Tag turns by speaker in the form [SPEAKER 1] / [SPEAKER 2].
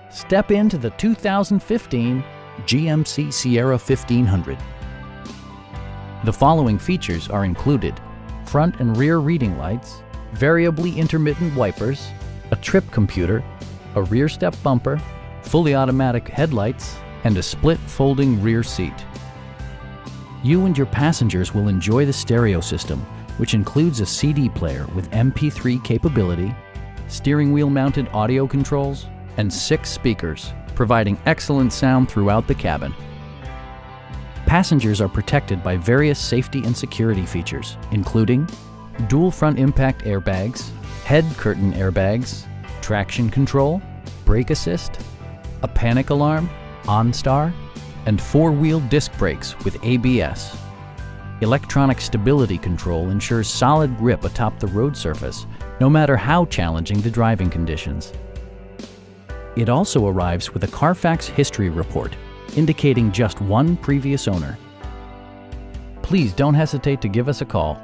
[SPEAKER 1] Step into the 2015 GMC Sierra 1500. The following features are included: front and rear reading lights, variably intermittent wipers, a trip computer, a rear step bumper, fully automatic headlights, and a split folding rear seat. You and your passengers will enjoy the stereo system, which includes a CD player with MP3 capability, steering wheel mounted audio controls, and 6 speakers, providing excellent sound throughout the cabin. Passengers are protected by various safety and security features, including dual front impact airbags, head curtain airbags, traction control, brake assist, a panic alarm, OnStar, and 4-wheel disc brakes with ABS. Electronic stability control ensures solid grip atop the road surface, no matter how challenging the driving conditions. It also arrives with a Carfax history report, indicating just one previous owner. Please don't hesitate to give us a call.